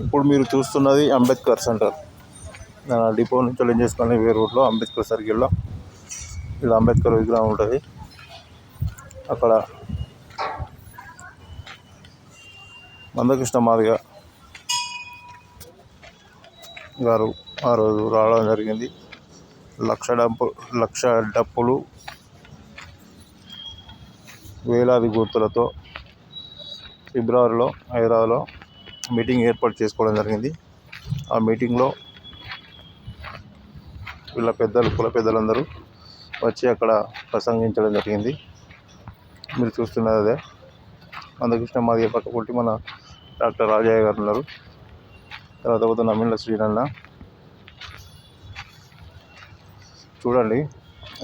ఇప్పుడు మీరు చూస్తున్నది అంబేద్కర్ సెంటర్. డిపో నుంచి ఏం చేసుకుని వేరే రూట్లో అంబేద్కర్ సర్కిల్లో ఇలా అంబేద్కర్ విగ్రహం ఉంటుంది. అక్కడ మందకృష్ణ మాదిగ గారు ఆ రోజు రావడం జరిగింది. లక్ష డప్పులు వేలాది గుర్తులతో ఫిబ్రవరిలో హైదరాబాద్లో మీటింగ్ ఏర్పాటు చేసుకోవడం జరిగింది. ఆ మీటింగ్లో వీళ్ళ కుల పెద్దలందరూ వచ్చి అక్కడ ప్రసంగించడం జరిగింది. మీరు చూస్తున్నది అదే. మందకృష్ణ మాదిగ పక్క కొట్టి మన డాక్టర్ రాజయ్య గారు ఉన్నారు. తర్వాత నమ్మిళ్ళ శ్రీనన్న. చూడండి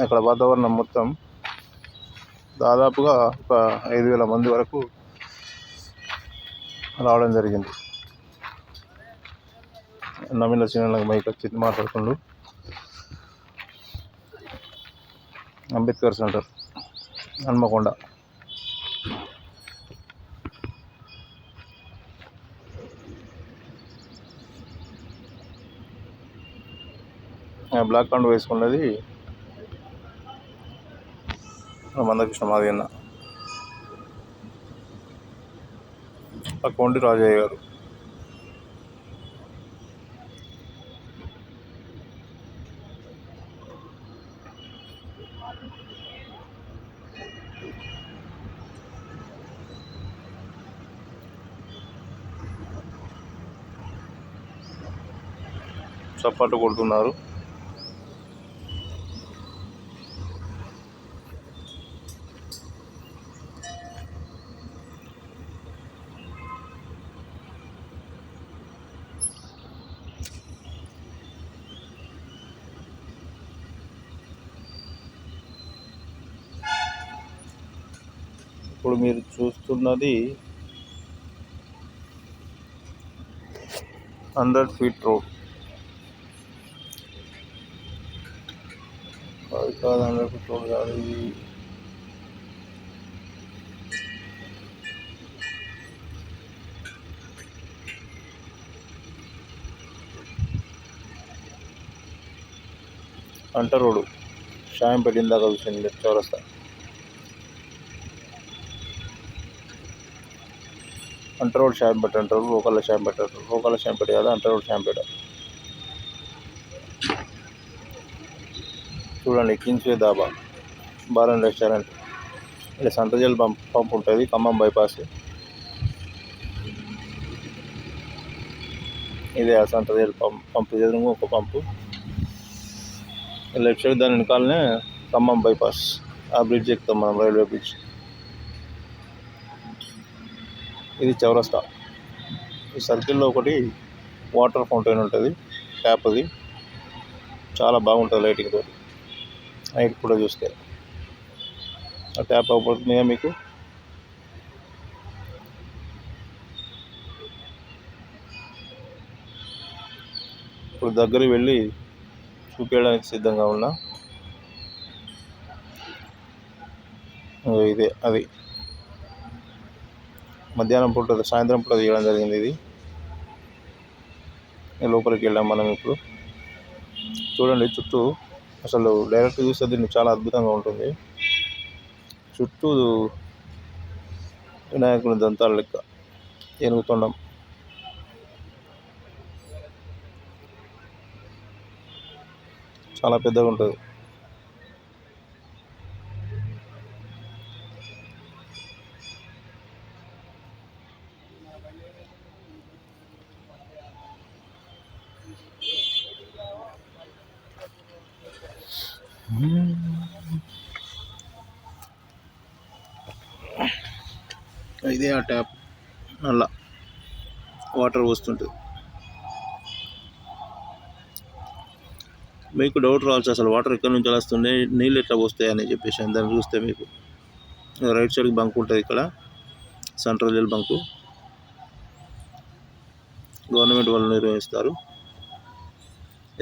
అక్కడ వాతావరణం మొత్తం దాదాపుగా ఒక 5,000 మంది వరకు రావడం జరిగింది. నమ్మిళ్ళ శ్రీనన్నకు మైక్ వచ్చి మాట్లాడుతుండు. Ambedkar centre, Hanamkonda. Black pant వేసుకున్నది మందకృష్ణ మాదిగన్న, పక్కంటి రాజయ్య గారు. చప్పట్లు కొడుతున్నారు. ఇప్పుడు మీరు చూస్తున్నది 100 feet రోడ్. అది కాదు 100 feet రోడ్ కాదు, ఇది అంట రోడ్డు. షాయం పెట్టిందాక చూసింది చౌరస్తా. అంట రోడ్ షాంపేట అంటారు, లోకల్ షాంపేట అంటారు. లోకల్ షాంపేట కాదు, అంట రోడ్ షాంపేట. చూడండి Kingsway dhaba bar and restaurant. ఇక్కడ సంతజల్ పంప్ ఉంటుంది, ఖమ్మం బైపాస్. ఇదే ఆ సంతజల్ పంప్ ఎదురుగా ఒక పంపు. లెఫ్ట్ సైడ్ దాని వెనకాలనే ఖమ్మం బైపాస్. ఆ బ్రిడ్జ్ ఎక్కుతాం మనం, రైల్వే బ్రిడ్జ్. ఇది చౌరస్తా. ఈ సర్కిల్లో ఒకటి వాటర్ ఫౌంటైన్ ఉంటుంది, ట్యాప్. అది చాలా బాగుంటుంది లైటింగ్ తోటి. నైట్ కూడా చూస్తే ఆ ట్యాప్ అవుపడుతుందిగా మీకు. ఇప్పుడు దగ్గరికి వెళ్ళి చూపించడానికి సిద్ధంగా ఉన్నా. ఇదే అది మధ్యాహ్నం పూట, సాయంత్రం పూట తీయడం జరిగింది. ఇది లోపలికి వెళ్ళాం మనం. ఇప్పుడు చూడండి చుట్టూ, అసలు డైరెక్ట్ చూస్తే దీన్ని చాలా అద్భుతంగా ఉంటుంది. చుట్టూ వినాయకుని దంతాల లెక్క ఏనుగుతొండం. చాలా పెద్దగా ఉంటుంది. ఇదే ఆ ట్యాప్, అలా వాటర్ వస్తుంటుంది. మీకు డౌట్ రావచ్చు, అసలు వాటర్ ఎక్కడి నుంచి వస్తున్నాయి, నీళ్ళు ఎట్లా వస్తాయి అని చెప్పేసి. దాన్ని చూస్తే మీకు రైట్ సైడ్కి బంక్ ఉంటుంది. ఇక్కడ సెంట్రల్ జైల్ బంకు, గవర్నమెంట్ వాళ్ళు నిర్వహిస్తారు.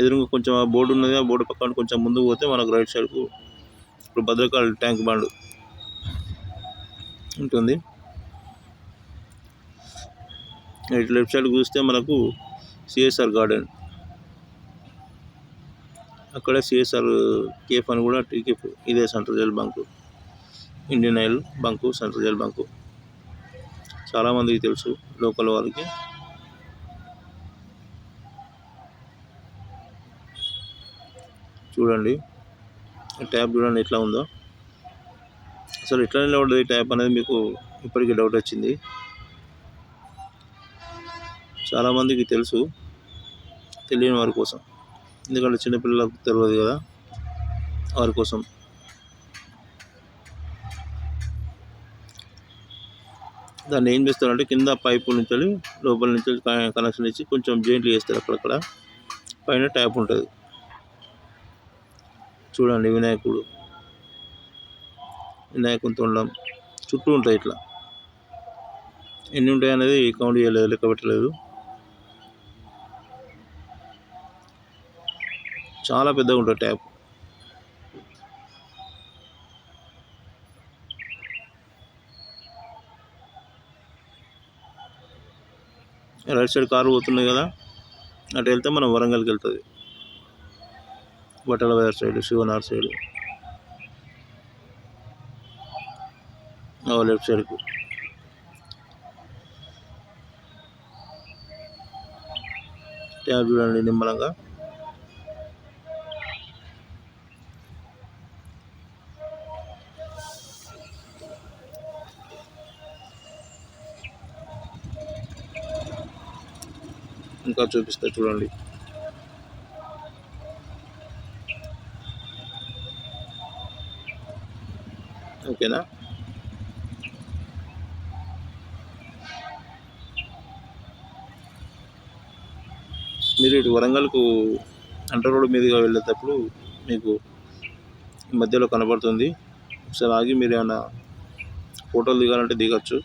ఎదురుగా కొంచెం ఆ బోర్డు ఉన్నది, ఆ బోర్డు పక్కన కొంచెం ముందుకు పోతే మనకు రైట్ సైడ్కు ఇప్పుడు భద్రకాళి ట్యాంక్ బండ్ ఉంటుంది. ఇటు లెఫ్ట్ సైడ్ చూస్తే మనకు సిఎస్ఆర్ గార్డెన్, అక్కడ సిఎస్ఆర్ కేఫ్ అని కూడా టీ కేఫ్, ఇదే central jail bunk, Indian oil bunk, central jail bunk చాలామందికి తెలుసు లోకల్ వాళ్ళకి. చూడండి ట్యాప్ చూడండి ఎట్లా ఉందో. అసలు ఎట్లా నిలబడ్డది ట్యాప్ అనేది మీకు ఇప్పటికీ డౌట్ వచ్చింది. చాలామందికి తెలుసు, తెలియని వారి కోసం, ఎందుకంటే చిన్నపిల్లలకు తెలియదు కదా, వారి కోసం. దాన్ని ఏం చేస్తారంటే కింద పైపు నుంచి లోపల నుంచి కనెక్షన్ ఇచ్చి కొంచెం జాయింట్లు చేస్తారు అక్కడక్కడ, పైన ట్యాప్ ఉంటుంది. చూడండి వినాయకుని తొండం చుట్టూ ఉంటాయి. ఇట్లా ఎన్ని ఉంటాయి అనేది కౌంట్ చేయలేదు, లెక్క పెట్టలేదు. చాలా పెద్దగా ఉంటుంది ట్యాప్. రైట్ సైడ్ కారు పోతున్నాయి కదా, అటు వెళ్తే మనం వరంగల్కి వెళ్తుంది. బట్టల బజార్ సైడ్, శివనార్ సైడ్, లెఫ్ట్ సైడ్కు. ట్యాబ్ చూడండి నిమ్మలంగా. ఇంకా చూపిస్తా చూడండి. ఓకేనా. మీరు ఇటు వరంగల్కు అంటర్ రోడ్ మీదుగా వెళ్ళేటప్పుడు మీకు మధ్యలో కనబడుతుంది. ఒకసారి ఆగి మీరు ఏమైనా ఫోటోలు దిగాలంటే దిగచ్చు.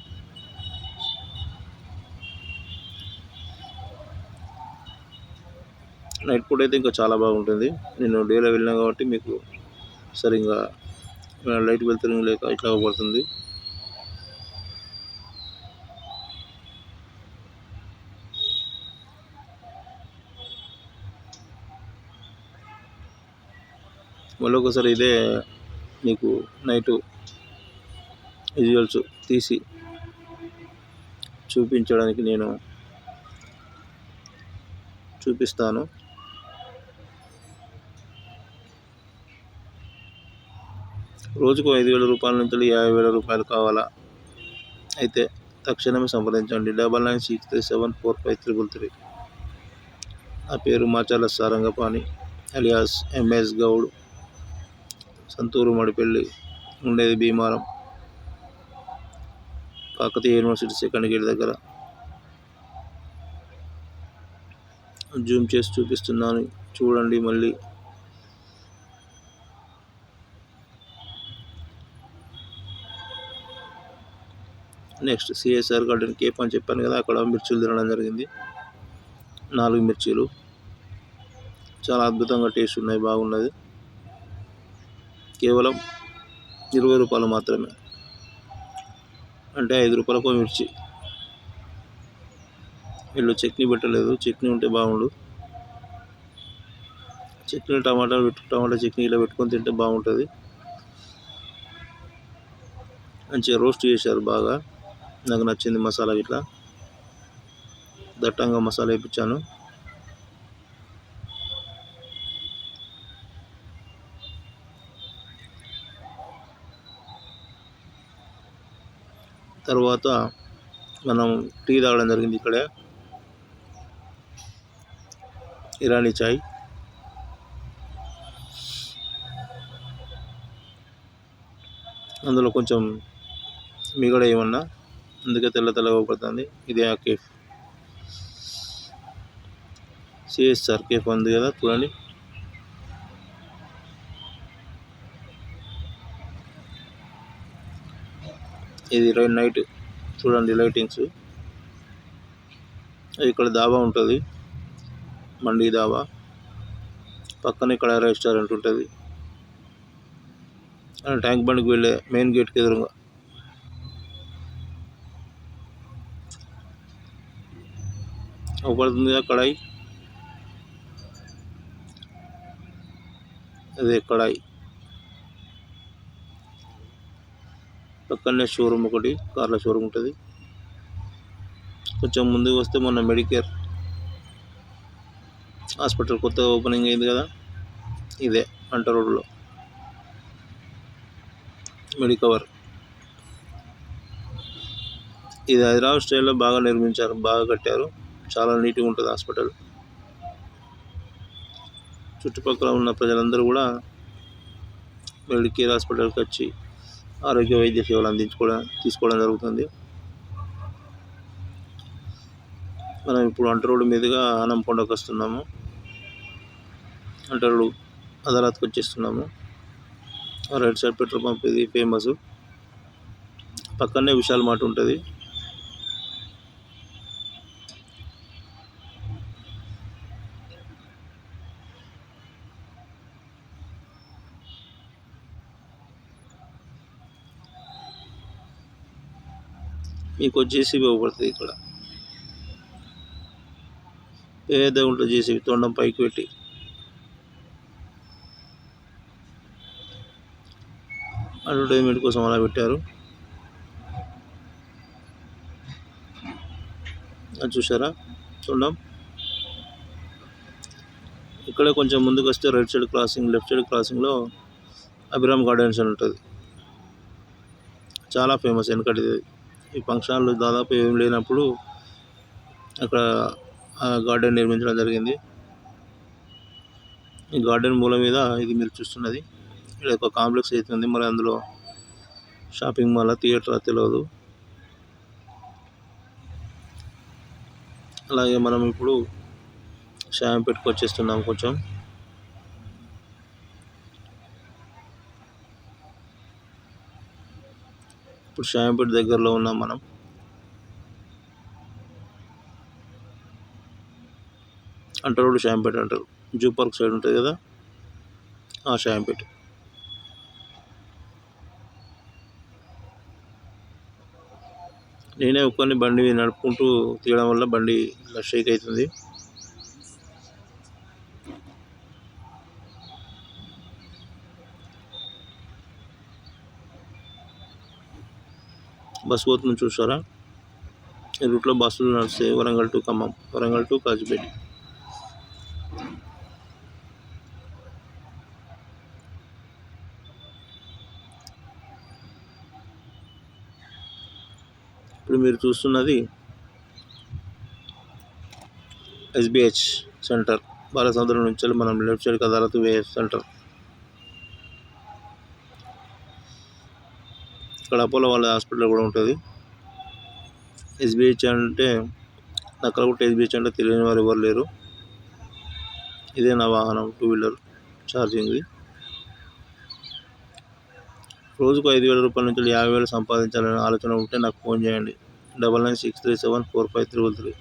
నైట్ పూట అయితే ఇంకా చాలా బాగుంటుంది. నేను డేలో వెళ్ళినా కాబట్టి మీకు సరిగ్గా లైట్ వెళ్తురు లేక ఇట్లా పడుతుంది. మళ్ళీ ఒకసారి ఇదే మీకు నైటు విజువల్స్ తీసి చూపించడానికి నేను చూపిస్తాను. రోజుకు 5,000 రూపాయల నుంచి 50,000 రూపాయలు కావాలా అయితే తక్షణమే సంప్రదించండి. 9963745333. నా పేరు మాచాల సారంగపాణి అలియాస్ ఎంఎస్ గౌడ్. సంతూరు మడిపల్లి, ఉండేది Bheemaram, Kakatiya university second gate దగ్గర. జూమ్ చేసి చూపిస్తున్నాను, చూడండి. మళ్ళీ నెక్స్ట్ సిఎస్ఆర్ గార్డెన్ కేఫ్ అని చెప్పాను కదా, అక్కడ మిర్చీలు తినడం జరిగింది. 4 మిర్చీలు చాలా అద్భుతంగా టేస్ట్ ఉన్నాయి, బాగున్నది. కేవలం 20 రూపాయలు మాత్రమే, అంటే 5 రూపాయలకు మిర్చి. వీళ్ళు చట్నీ పెట్టలేదు, చట్నీ ఉంటే బాగుండు. చట్నీ టమాటా చట్నీ ఇలా పెట్టుకొని తింటే బాగుంటుంది. మంచిగా రోస్ట్ చేశారు బాగా, నాకు నచ్చింది. మసాలా ఇట్లా దట్టంగా మసాలా వేయించాను. తర్వాత మనం టీ తాగడం జరిగింది. ఇక్కడే ఇరానీ చాయ్. అందులో కొంచెం మిగడ ఏమన్నా, అందుకే తెల్లగా పడుతుంది. ఇదే ఆ కేఫ్, సిఎస్ఆర్ కేఫ్ ఉంది కదా, చూడండి. ఇది నైట్ చూడండి లైటింగ్స్. ఇక్కడ దాబా ఉంటుంది, మండి దాబా. పక్కన ఇక్కడ రెస్టారెంట్ ఉంటుంది. ట్యాంక్ బండ్కి వెళ్ళే మెయిన్ గేట్కి ఎదురుగా. అవపడుతుందిగా కడాయి, అదే కడాయి. పక్కనే షోరూమ్ ఒకటి, కార్ల షోరూమ్ ఉంటుంది. కొంచెం ముందుకు వస్తే మొన్న మెడికేర్ హాస్పిటల్ కొత్తగా ఓపెనింగ్ అయింది కదా, ఇదే అంట రోడ్లో మెడికవర్. ఇది హైదరాబాద్ స్టైల్లో బాగా నిర్మించారు, బాగా కట్టారు, చాలా నీట్గా ఉంటుంది హాస్పిటల్. చుట్టుపక్కల ఉన్న ప్రజలందరూ కూడా మెడికేర్ హాస్పిటల్కి వచ్చి ఆరోగ్య వైద్య సేవలు తీసుకోవడం జరుగుతుంది. మనం ఇప్పుడు అంట రోడ్డు మీదుగా ఆనంకొండకు వస్తున్నాము. అంట రోడ్డు అదాలత్కి వచ్చేస్తున్నాము. రైట్ సైడ్ పెట్రోల్ పంప్ ఇది ఫేమస్. పక్కనే విశాల్ మార్ట్ ఉంటుంది. మీకు జేసీబీ ఇవ్వబడుతుంది. ఇక్కడ ఏదైతే ఉంటుంది జేసీబీ, తొండం పైకి పెట్టి. అడ్వర్టైజ్మెంట్ కోసం అలా పెట్టారు. అది చూసారా తొండం. ఇక్కడే కొంచెం ముందుకు వస్తే right side crossing, left side క్రాసింగ్లో అభిరామ్ గార్డెన్స్ అని ఉంటుంది. చాలా ఫేమస్. వెనకటి ఈ ఫంక్షన్ హాల్ దాదాపు ఏం లేనప్పుడు అక్కడ గార్డెన్ నిర్మించడం జరిగింది. ఈ గార్డెన్ మూల మీద ఇది మీరు చూస్తున్నది, ఇక్కడ ఒక కాంప్లెక్స్ అవుతుంది. మరి అందులో షాపింగ్ మాల్, థియేటర్ తెలియదు. అలాగే మనం ఇప్పుడు షాంపేట్కి వచ్చేస్తున్నాం. కొంచెం ఇప్పుడు షాంపేట్ దగ్గరలో ఉన్నాం మనం. అంట రోడ్డు షాంపేట్ అంటారు. జూ పార్క్ సైడ్ ఉంటుంది కదా, ఆ షాంపేట్. నేనే ఒక్కరిని బండి నడుపుకుంటూ తీయడం వల్ల బండి ఇలా షేక్ అవుతుంది. బస్సు పోతుంది చూసారా. ఈ రూట్లో బస్సులు నడుస్తాయి. Warangal to Khammam, Warangal to Kazipet. ఇప్పుడు మీరు చూస్తున్నది ఎస్బిహెచ్ సెంటర్. బాలసముద్రం నుంచి మనం left side Adalat VH centre. ఇక్కడ అపోలో వాళ్ళ హాస్పిటల్ కూడా ఉంటుంది. ఎస్బిహెచ్ అంటే నక్కలగుట్ట ఎస్బిహెచ్ అంటే తెలియని వారు ఎవరు లేరు. ఇదే నా వాహనం, 2 వీలర్ ఛార్జింగ్ది. రోజుకు 5,000 రూపాయల నుంచి 50,000 సంపాదించాలనే ఆలోచన ఉంటే నాకు ఫోన్ చేయండి. 9963745333.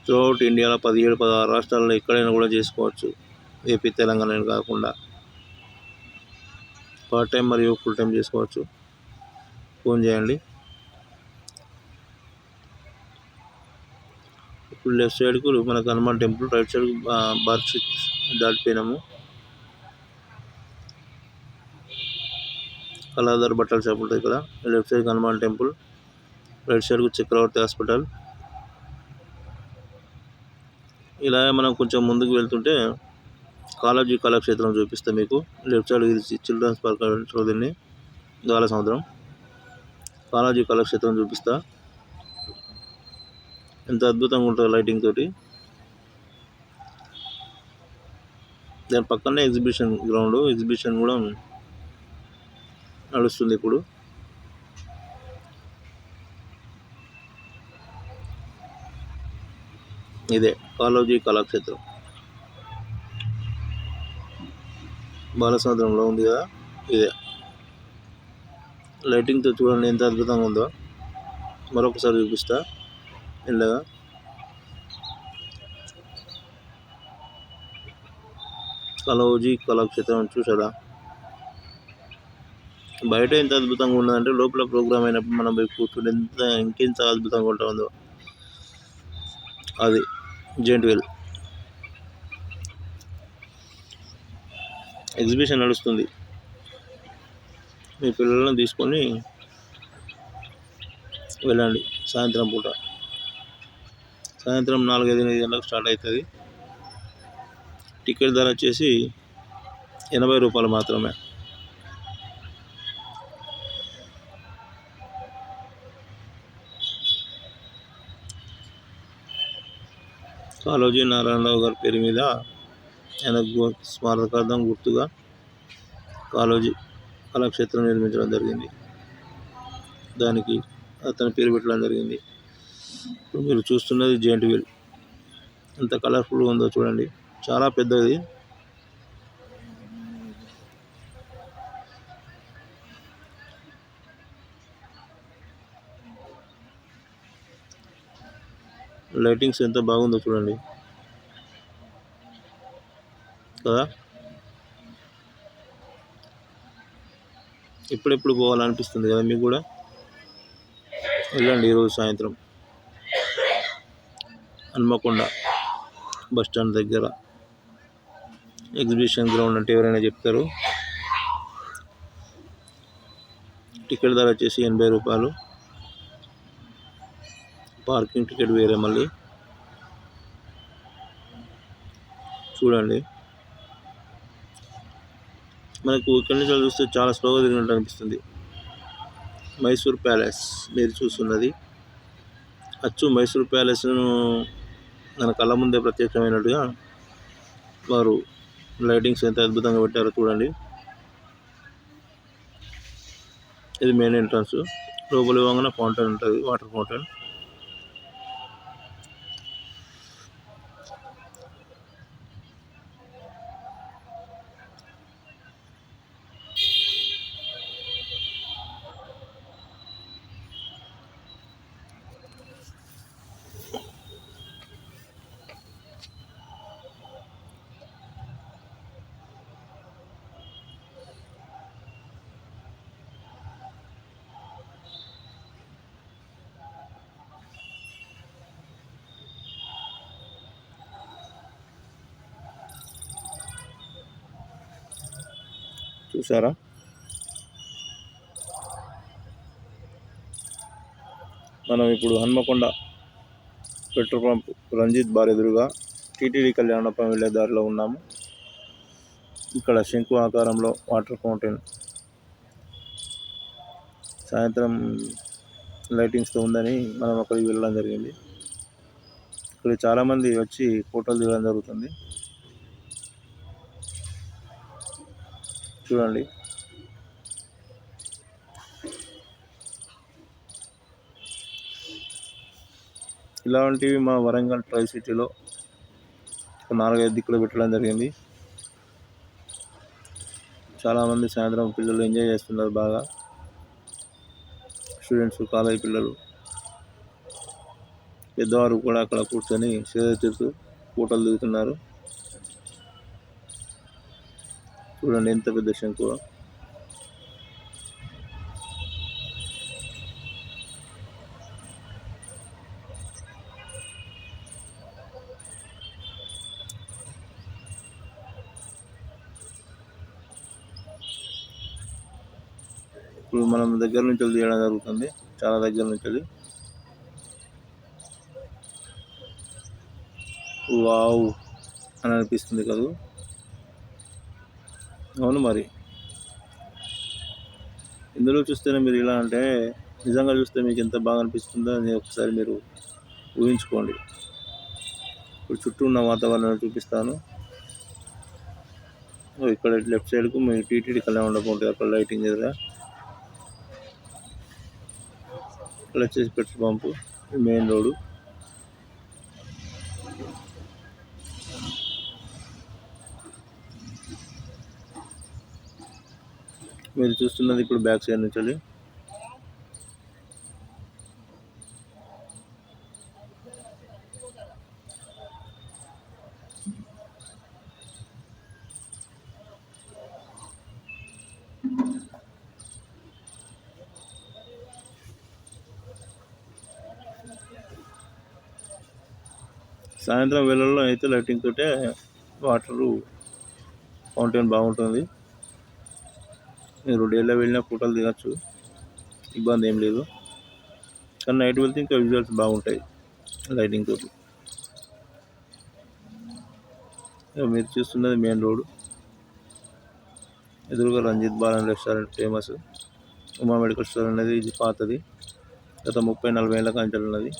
త్రూఅవుట్ ఇండియాలో 17-16 రాష్ట్రాల్లో ఎక్కడైనా కూడా చేసుకోవచ్చు. ఏపీ తెలంగాణ కాకుండా పార్ట్ టైం మరియు ఫుల్ టైం చేసుకోవచ్చు. ఫోన్ చేయండి. ఇప్పుడు లెఫ్ట్ సైడ్కు మనకు Hanuman temple, right side park దాటిపోయినాము. కళాధర్ బట్టల షాప్ ఉంటుంది ఇక్కడ. Left side Hanuman temple, right సైడ్కు చక్రవర్తి హాస్పిటల్. ఇలా మనం కొంచెం ముందుకు వెళ్తుంటే కాళోజీ కళాక్షేత్రం చూపిస్తాం మీకు. లెఫ్ట్ సైడ్ ఇది చిల్డ్రన్స్ పార్క్ అంటారు దీన్ని, బాలసముద్రం. కాళోజీ కళాక్షేత్రం చూపిస్తా. ఎంత అద్భుతంగా ఉంటుంది లైటింగ్ తోటి. దాని పక్కనే ఎగ్జిబిషన్ గ్రౌండ్, ఎగ్జిబిషన్ కూడా నడుస్తుంది ఇప్పుడు. ఇదే కాళోజీ కళాక్షేత్రం, బాలసముద్రంలో ఉంది కదా. ఇదే లైటింగ్తో చూడండి ఎంత అద్భుతంగా ఉందో. మరొకసారి చూపిస్తా మెల్లగా. కాళోజీ కళాక్షేత్రం చూసారా. బయట ఎంత అద్భుతంగా ఉన్నదంటే లోపల ప్రోగ్రామ్ అయినప్పుడు మనం పోయి కూర్చుంటే ఇంకెంత అద్భుతంగా ఉంటుందో. అది జెయింట్ వీల్ ఎగ్జిబిషన్ నడుస్తుంది. మీ పిల్లలను తీసుకొని వెళ్ళండి. సాయంత్రం పూట, సాయంత్రం 4-5 గంటలకు స్టార్ట్ అవుతుంది. టికెట్ ధర వచ్చేసి 80 రూపాయలు మాత్రమే. కాళోజీ నారాయణరావు గారి పేరు మీద ఆయన స్మారకార్థం గుర్తుగా కాళోజీ కళాక్షేత్రం నిర్మించడం జరిగింది. దానికి అతని పేరు పెట్టడం జరిగింది. ఇప్పుడు మీరు చూస్తున్నది జెయింట్ వీల్. ఎంత కలర్ఫుల్గా ఉందో చూడండి, చాలా పెద్దది. లైటింగ్స్ ఎంత బాగుందో చూడండి కదా. ఎప్పుడెప్పుడు పోవాలనిపిస్తుంది కదా మీకు కూడా. వెళ్ళండి ఈరోజు సాయంత్రం హన్మకొండ బస్టాండ్ దగ్గర ఎగ్జిబిషన్ గ్రౌండ్ అంటే ఎవరైనా చెప్తారు. టికెట్ ధర వచ్చేసి 80 రూపాయలు. పార్కింగ్ టికెట్ వేరే మళ్ళీ. చూడండి, మనకు ఇక్కడి నుంచి చూస్తే చాలా స్లోగా తిరిగినట్టు అనిపిస్తుంది. మైసూర్ ప్యాలెస్ మీరు చూస్తున్నది అచ్చు మైసూర్ ప్యాలెస్ను మన కళ్ళ ముందే ప్రత్యక్షమైనట్టుగా వారు లైటింగ్స్ ఎంత అద్భుతంగా పెట్టారో చూడండి. ఇది మెయిన్ ఎంట్రన్స్. లోపలి వాంగన ఫౌంటైన్ ఉంటుంది, వాటర్ ఫౌంటైన్. చూసారా, మనం ఇప్పుడు Hanamkonda petrol pump Ranjith bar ఎదురుగా టీటీడీ కళ్యాణపురం వెళ్ళే దారిలో ఉన్నాము. ఇక్కడ శంకు ఆకారంలో వాటర్ ఫౌంటైన్ సాయంత్రం లైటింగ్స్తో ఉందని మనం అక్కడికి వెళ్ళడం జరిగింది. ఇక్కడ చాలామంది వచ్చి ఫోటోలు దిగడం జరుగుతుంది. చూడండి, ఇలాంటివి మా వరంగల్ ట్రై సిటీలో 4-5 దిక్కులు పెట్టడం జరిగింది. చాలామంది సాయంత్రం పిల్లలు ఎంజాయ్ చేస్తున్నారు బాగా. స్టూడెంట్స్, కాలేజీ పిల్లలు, పెద్దవారు కూడా అక్కడ కూర్చొని సేద తీరుతూ ఫోటోలు దిగుతున్నారు. చూడండి ఎంత పెద్ద శంకు. ఇప్పుడు మనం దగ్గర నుంచి తీయడం జరుగుతుంది, చాలా దగ్గర నుంచి. వావ్ అని అనిపిస్తుంది కదా. అవును మరి, ఇందులో చూస్తేనే మీరు ఇలా అంటే నిజంగా చూస్తే మీకు ఎంత బాగా అనిపిస్తుందో అని ఒకసారి మీరు ఊహించుకోండి. ఇప్పుడు చుట్టూ ఉన్న వాతావరణాన్ని చూపిస్తాను. ఇక్కడ లెఫ్ట్ సైడ్కు మీ టీటీడీ కళ్యాణమండపం ఉంటుంది, అక్కడ లైటింగ్ ఎదురుగా. ఇక్కడ వచ్చేసి పెట్రోల్ పంపు, మెయిన్ రోడ్డు. మీరు చూస్తున్నది ఇప్పుడు బ్యాక్ సైడ్ నుంచి. సాయంత్రం వేళల్లో అయితే లైటింగ్ తోటే వాటరు ఫౌంటైన్ బాగుంటుంది. మీరు డేలో వెళ్ళినా ఫోటోలు దిగచ్చు, ఇబ్బంది ఏం లేదు. కానీ నైట్ వెళ్తే ఇంకా విజువల్స్ బాగుంటాయి లైటింగ్ తోటి. మీరు చూస్తున్నది మెయిన్ రోడ్, ఎదురుగా Ranjith Balan restaurant famous. Uma medical store అనేది ఇది పాతది, గత 30-40 ఏళ్ళ కంచెలు ఉన్నది.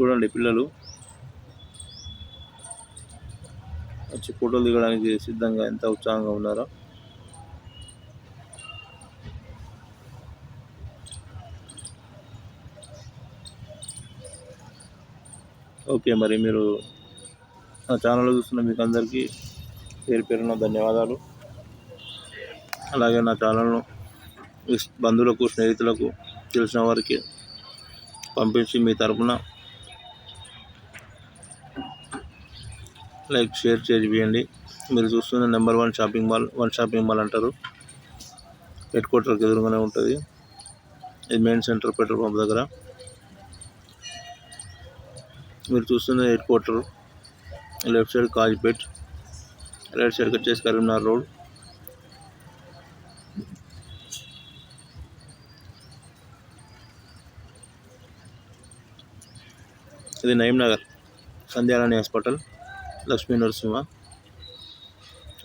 చూడండి పిల్లలు వచ్చి ఫోటోలు దిగడానికి సిద్ధంగా ఎంత ఉత్సాహంగా ఉన్నారో. ఓకే, మరి మీరు నా ఛానల్ చూస్తున్న మీకు అందరికీ పేరు పేరున ధన్యవాదాలు. అలాగే నా ఛానల్ను బంధువులకు, స్నేహితులకు, తెలిసిన వారికి పంపించి మీ తరపున లైక్, షేర్ చేయండి. మీరు చూస్తున్న నెంబర్ 1 షాపింగ్ మాల్ అంటారు. హెడ్ క్వార్టర్కి ఎదురుగానే ఉంటుంది. ఇది మెయిన్ సెంటర్, పెట్రోల్ పంప్ దగ్గర. మీరు చూస్తున్న head quarter, left side Kazipet, right సైడ్కి వచ్చేసి కరీంనగర్ రోడ్. ఇది నయీంనగర్ సంధ్యారాణి హాస్పిటల్, లక్ష్మీ నరసింహ.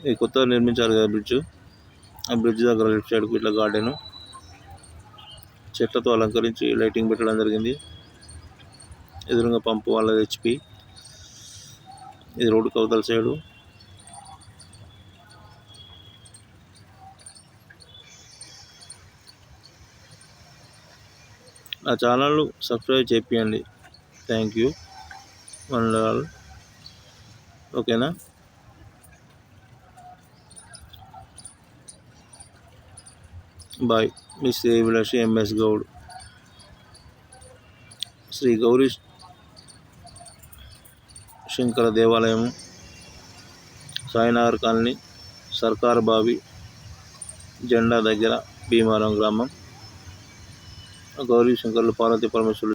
ఇది కొత్తగా నిర్మించారు కదా బ్రిడ్జ్, ఆ బ్రిడ్జ్ దగ్గర లెఫ్ట్ సైడ్కి ఇట్లా గార్డెను, చెట్లతో అలంకరించి లైటింగ్ పెట్టడం జరిగింది. ఎదురుగా పంపు వాళ్ళది HP. ఇది రోడ్డు కవతల సైడు. నా ఛానల్ సబ్స్క్రైబ్ చేయండి. Thank you one and all. ఓకేనా? బాయ్. మీ శ్రేయభిలాషి MS గౌడ్. శ్రీ గౌరీ శంకర దేవాలయము, సాయినగర్ కాలనీ, సర్కార్ బావి, జెండా దగ్గర, భీమారం గ్రామం. గౌరీ శంకర్లు, పార్వతీ పరమేశ్వరులు